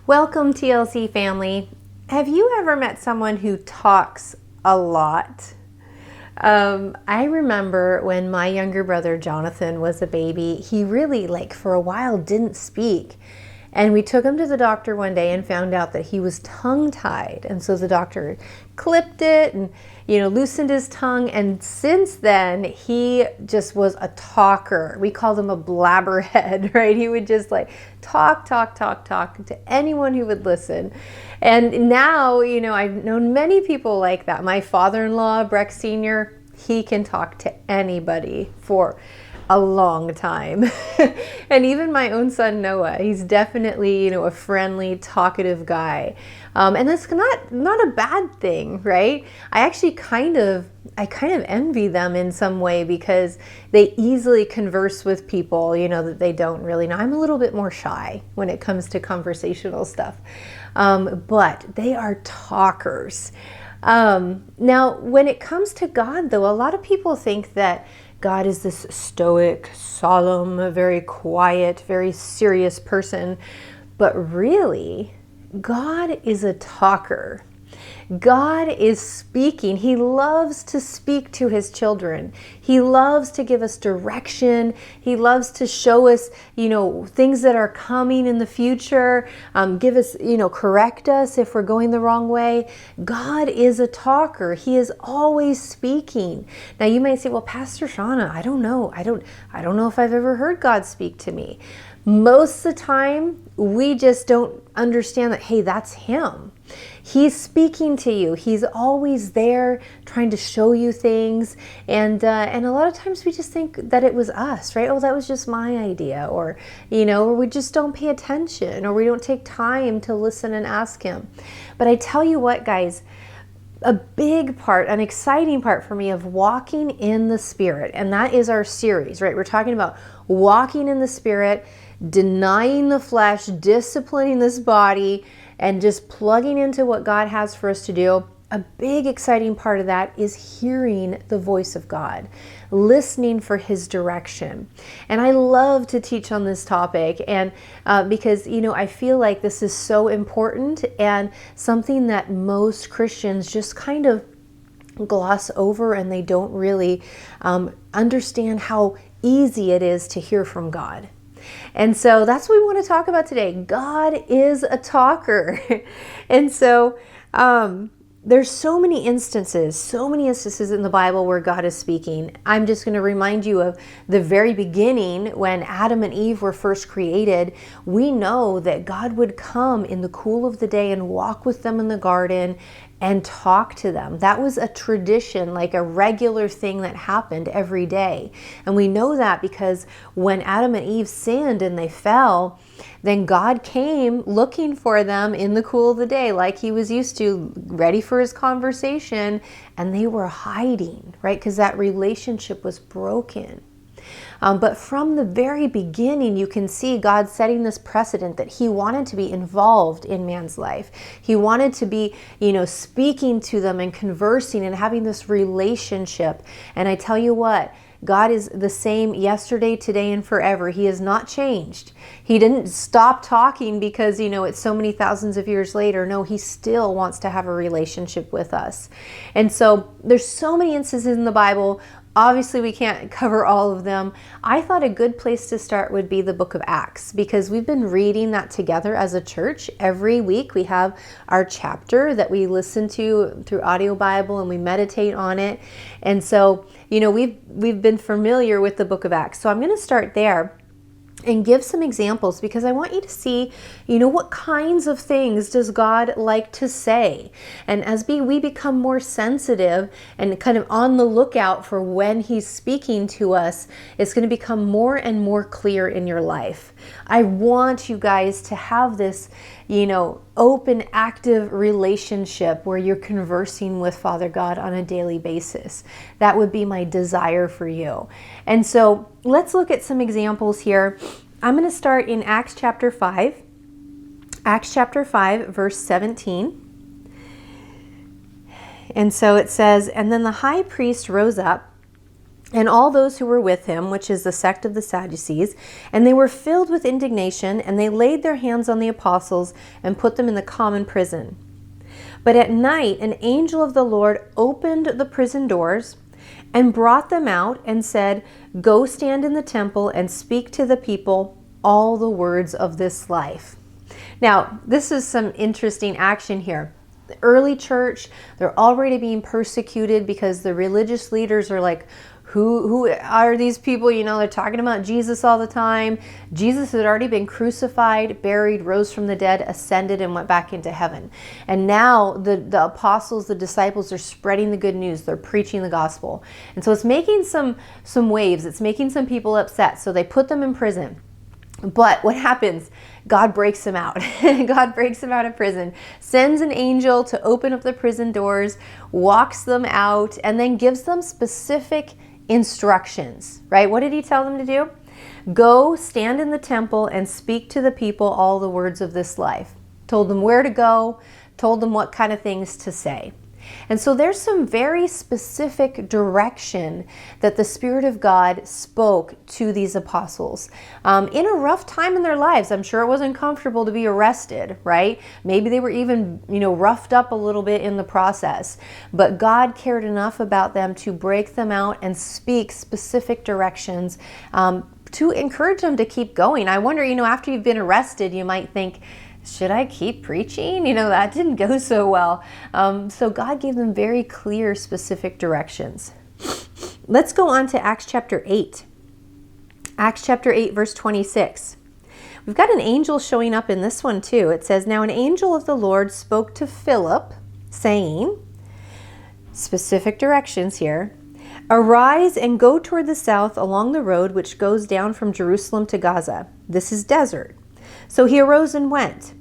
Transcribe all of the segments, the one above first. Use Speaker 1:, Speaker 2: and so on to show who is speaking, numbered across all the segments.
Speaker 1: Welcome, TLC family. Have you ever met someone who talks a lot? I remember when my younger brother Jonathan was a baby, he really, for a while, didn't speak. And we took him to the doctor one day and found out that he was tongue-tied. And so the doctor clipped it and, loosened his tongue. And since then, he just was a talker. We called him a blabberhead, right? He would just talk to anyone who would listen. And now, I've known many people like that. My father-in-law, Breck Sr., he can talk to anybody for a long time. And even my own son Noah, he's definitely a friendly, talkative guy, and that's not a bad thing, right? I actually kind of envy them in some way, because they easily converse with people that they don't really know. I'm a little bit more shy when it comes to conversational stuff, but they are talkers. Now when it comes to God, though, a lot of people think that God is this stoic, solemn, very quiet, very serious person. But really, God is a talker. God is speaking. He loves to speak to his children. He loves to give us direction. He loves to show us, things that are coming in the future, give us, correct us if we're going the wrong way. God is a talker. He is always speaking. Now you might say, well, Pastor Shauna, I don't know. I don't know if I've ever heard God speak to me. Most of the time, we just don't understand that, hey, that's him. He's speaking to you. He's always there trying to show you things. And a lot of times we just think that it was us, right? Oh, that was just my idea. Or we just don't pay attention, or we don't take time to listen and ask him. But I tell you what, guys, a big part, an exciting part for me of walking in the Spirit, and that is our series, right? We're talking about walking in the Spirit, denying the flesh, disciplining this body, and just plugging into what God has for us to do. A big exciting part of that is hearing the voice of God, listening for his direction. And I love to teach on this topic, and because I feel like this is so important and something that most Christians just kind of gloss over, and they don't really understand how easy it is to hear from God. And so that's what we want to talk about today. God is a talker. And so there's so many instances in the Bible where God is speaking. I'm just going to remind you of the very beginning when Adam and Eve were first created. We know that God would come in the cool of the day and walk with them in the garden and talk to them. That was a tradition, like a regular thing that happened every day. And we know that because when Adam and Eve sinned and they fell, then God came looking for them in the cool of the day, like he was used to, ready for his conversation, and they were hiding, right? Because that relationship was broken. But from the very beginning, you can see God setting this precedent that he wanted to be involved in man's life. He wanted to be, speaking to them and conversing and having this relationship. And I tell you what, God is the same yesterday, today, and forever. He has not changed. He didn't stop talking because, it's so many thousands of years later. No, he still wants to have a relationship with us. And so there's so many instances in the Bible. Obviously, we can't cover all of them. I thought a good place to start would be the book of Acts, because we've been reading that together as a church. Every week we have our chapter that we listen to through audio Bible, and we meditate on it. And so, we've been familiar with the book of Acts. So I'm going to start there and give some examples, because I want you to see, what kinds of things does God like to say? And as we become more sensitive and kind of on the lookout for when he's speaking to us, it's going to become more and more clear in your life. I want you guys to have this, open, active relationship where you're conversing with Father God on a daily basis. That would be my desire for you. And so let's look at some examples here. I'm going to start in Acts chapter 5. Acts chapter 5, verse 17. And so it says, "And then the high priest rose up and all those who were with him, which is the sect of the Sadducees, and they were filled with indignation, and they laid their hands on the apostles and put them in the common prison. But at night an angel of the Lord opened the prison doors and brought them out and said, "Go stand in the temple and speak to the people all the words of this life." Now, this is some interesting action here. The early church, they're already being persecuted because the religious leaders are like, who are these people? They're talking about Jesus all the time. Jesus had already been crucified, buried, rose from the dead, ascended, and went back into heaven. And now the apostles, the disciples are spreading the good news. They're preaching the gospel. And so it's making some waves. It's making some people upset. So they put them in prison. But what happens? God breaks them out. God breaks them out of prison, sends an angel to open up the prison doors, walks them out, and then gives them specific instructions, right? What did he tell them to do? Go stand in the temple and speak to the people all the words of this life. Told them where to go, told them what kind of things to say. And so there's some very specific direction that the Spirit of God spoke to these apostles in a rough time in their lives. I'm sure it wasn't comfortable to be arrested, right? Maybe they were even, roughed up a little bit in the process. But God cared enough about them to break them out and speak specific directions to encourage them to keep going. I wonder, after you've been arrested, you might think, should I keep preaching? That didn't go so well. So God gave them very clear, specific directions. Let's go on to Acts chapter 8. Acts chapter 8, verse 26. We've got an angel showing up in this one too. It says, "Now an angel of the Lord spoke to Philip, saying," specific directions here, "Arise and go toward the south along the road which goes down from Jerusalem to Gaza. This is desert." So he arose and went.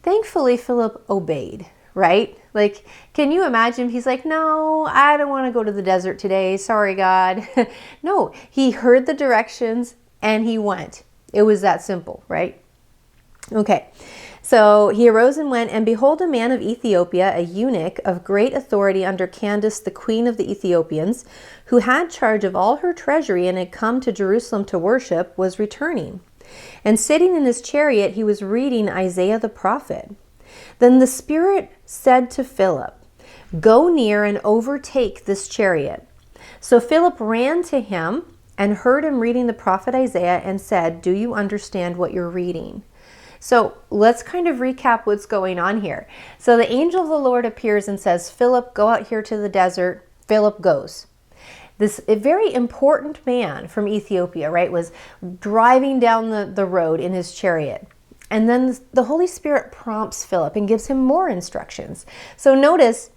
Speaker 1: Thankfully, Philip obeyed, right? Like, can you imagine? He's like, "No, I don't want to go to the desert today. Sorry, God." No, he heard the directions and he went. It was that simple, right? Okay. So he arose and went, and behold, a man of Ethiopia, a eunuch of great authority under Candace, the queen of the Ethiopians, who had charge of all her treasury and had come to Jerusalem to worship, was returning. And sitting in his chariot, he was reading Isaiah the prophet. Then the Spirit said to Philip, "Go near and overtake this chariot." So Philip ran to him and heard him reading the prophet Isaiah and said, "Do you understand what you're reading?" So let's kind of recap what's going on here. So the angel of the Lord appears and says, "Philip, go out here to the desert." Philip goes. This a very important man from Ethiopia, right, was driving down the road in his chariot. And then the Holy Spirit prompts Philip and gives him more instructions. So notice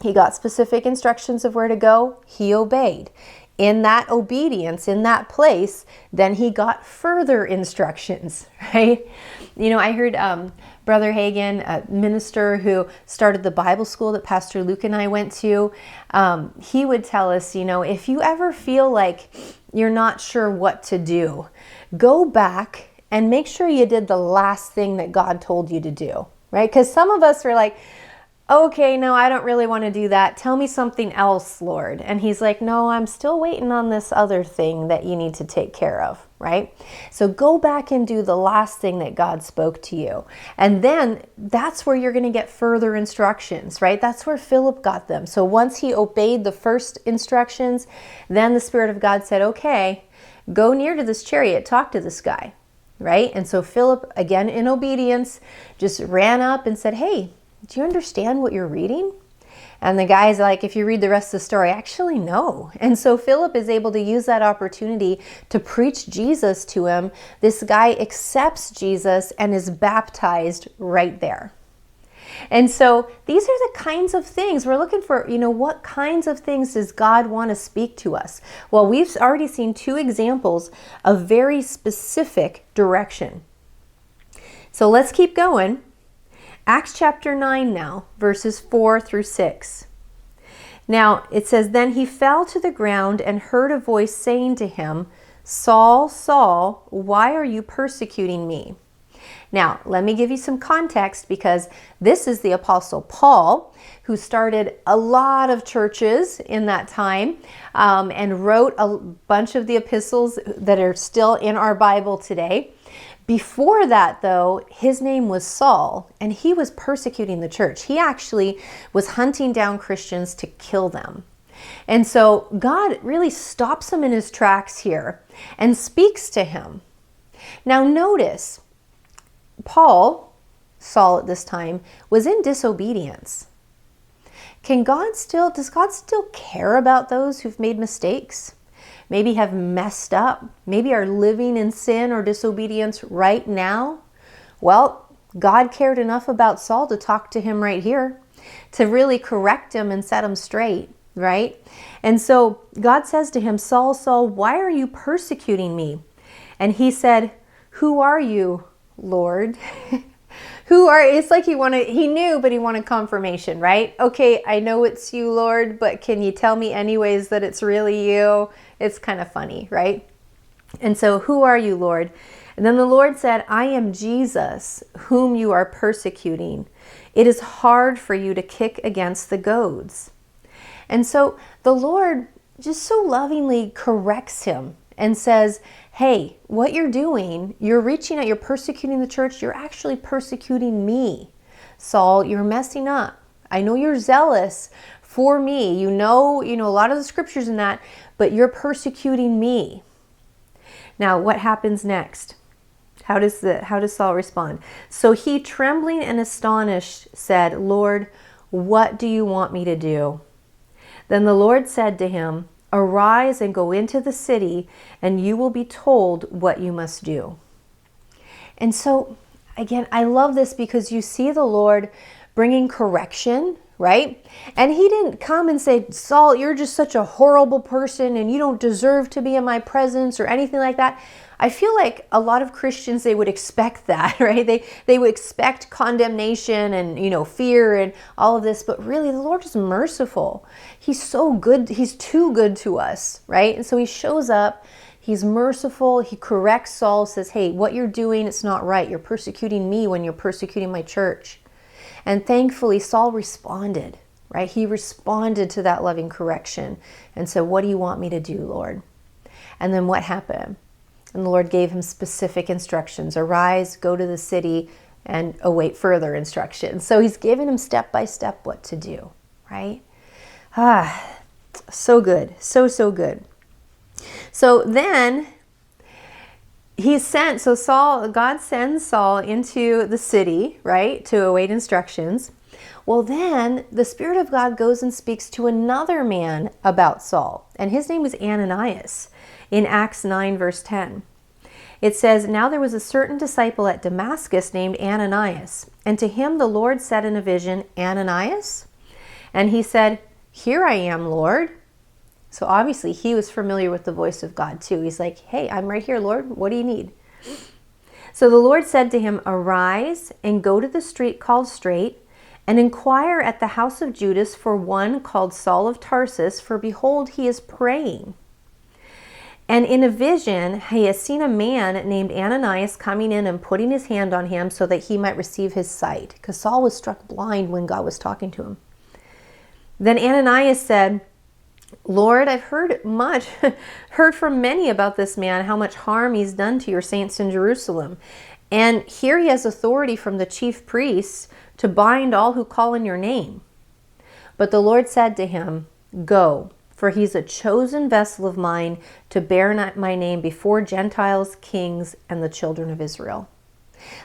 Speaker 1: he got specific instructions of where to go. He obeyed. In that obedience, in that place, then he got further instructions, right? I heard Brother Hagin, a minister who started the Bible school that Pastor Luke and I went to, he would tell us, if you ever feel like you're not sure what to do, go back and make sure you did the last thing that God told you to do, right? Because some of us are like, "Okay, no, I don't really want to do that. Tell me something else, Lord." And he's like, "No, I'm still waiting on this other thing that you need to take care of," right? So go back and do the last thing that God spoke to you. And then that's where you're going to get further instructions, right? That's where Philip got them. So once he obeyed the first instructions, then the Spirit of God said, "Okay, go near to this chariot, talk to this guy," right? And so Philip, again in obedience, just ran up and said, "Hey, do you understand what you're reading?" And the guy's like, if you read the rest of the story, actually, no. And so Philip is able to use that opportunity to preach Jesus to him. This guy accepts Jesus and is baptized right there. And so these are the kinds of things we're looking for. What kinds of things does God want to speak to us? Well, we've already seen 2 examples of very specific direction. So let's keep going. Acts chapter 9 now, verses 4 through 6. Now it says, "Then he fell to the ground and heard a voice saying to him, 'Saul, Saul, why are you persecuting me?' Now, let me give you some context, because this is the Apostle Paul, who started a lot of churches in that time, and wrote a bunch of the epistles that are still in our Bible today. Before that, though, his name was Saul, and he was persecuting the church. He actually was hunting down Christians to kill them. And so God really stops him in his tracks here and speaks to him. Now notice, Saul at this time, was in disobedience. Does God still care about those who've made mistakes? Maybe have messed up, maybe are living in sin or disobedience right now? Well, God cared enough about Saul to talk to him right here, to really correct him and set him straight, right? And so God says to him, Saul, Saul, why are you persecuting me? And he said, who are you, Lord? It's like he knew, but he wanted confirmation, right? Okay, I know it's you, Lord, but can you tell me anyways that it's really you? It's kind of funny, right? And so, who are you, Lord? And then the Lord said, I am Jesus, whom you are persecuting. It is hard for you to kick against the goads. And so the Lord just so lovingly corrects him and says, hey, what you're doing, you're reaching out, you're persecuting the church, you're actually persecuting me. Saul, you're messing up. I know you're zealous for me. You know a lot of the scriptures in that, but you're persecuting me. Now, what happens next? How does Saul respond? So he, trembling and astonished, said, Lord, what do you want me to do? Then the Lord said to him, arise and go into the city, and you will be told what you must do. And so, again, I love this because you see the Lord bringing correction, right? And he didn't come and say, Saul, you're just such a horrible person and you don't deserve to be in my presence or anything like that. I feel like a lot of Christians, they would expect that, right? They would expect condemnation and, fear and all of this, but really the Lord is merciful. He's so good. He's too good to us, right? And so he shows up, he's merciful. He corrects Saul, says, hey, what you're doing, it's not right. You're persecuting me when you're persecuting my church. And thankfully, Saul responded, right? He responded to that loving correction and said, what do you want me to do, Lord? And then what happened? And the Lord gave him specific instructions. Arise, go to the city, and await further instructions. So he's giving him step by step what to do, right? So good. So good. So then God sends Saul into the city, right, to await instructions. Well, then the Spirit of God goes and speaks to another man about Saul, and his name was Ananias. In Acts 9, verse 10, it says, now there was a certain disciple at Damascus named Ananias, and to him the Lord said in a vision, Ananias? And he said, here I am, Lord. So obviously he was familiar with the voice of God too. He's like, hey, I'm right here, Lord. What do you need? So the Lord said to him, arise and go to the street called Straight, and inquire at the house of Judas for one called Saul of Tarsus, for behold, he is praying. And in a vision, he has seen a man named Ananias coming in and putting his hand on him so that he might receive his sight. Because Saul was struck blind when God was talking to him. Then Ananias said, Lord, I've heard from many about this man, how much harm he's done to your saints in Jerusalem. And here he has authority from the chief priests to bind all who call in your name. But the Lord said to him, go, for he's a chosen vessel of mine to bear my name before Gentiles, kings, and the children of Israel.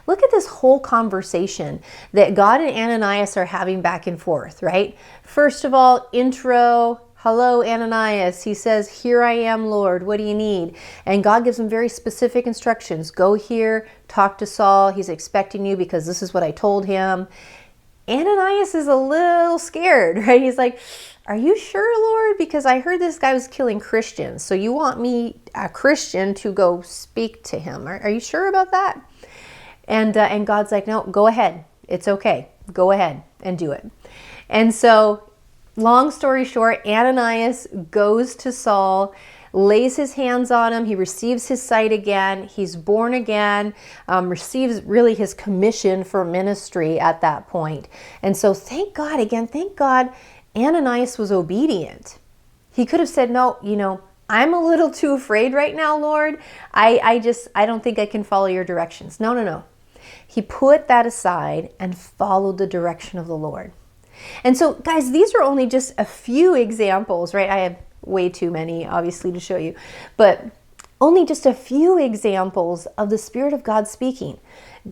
Speaker 1: Look at this whole conversation that God and Ananias are having back and forth, right? First of all, intro, hello, Ananias. He says, here I am, Lord. What do you need? And God gives him very specific instructions. Go here, talk to Saul. He's expecting you because this is what I told him. Ananias is a little scared, right? He's like, are you sure, Lord? Because I heard this guy was killing Christians. So you want me, a Christian, to go speak to him. Are you sure about that? And God's like, no, go ahead. It's okay. Go ahead and do it. And so, long story short, Ananias goes to Saul, lays his hands on him. He receives his sight again. He's born again, receives really his commission for ministry at that point. And so thank God Ananias was obedient. He could have said, no, I'm a little too afraid right now, Lord. I don't think I can follow your directions. No. He put that aside and followed the direction of the Lord. And so, guys, these are only just a few examples, right? I have way too many, obviously, to show you, but only just a few examples of the Spirit of God speaking.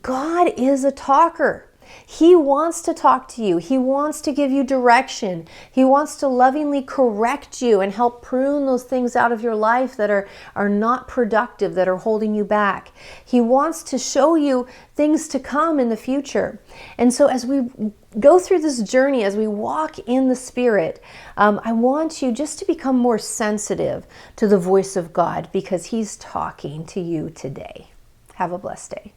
Speaker 1: God is a talker. He wants to talk to you. He wants to give you direction. He wants to lovingly correct you and help prune those things out of your life that are not productive, that are holding you back. He wants to show you things to come in the future. And so as we go through this journey, as we walk in the Spirit, I want you just to become more sensitive to the voice of God because He's talking to you today. Have a blessed day.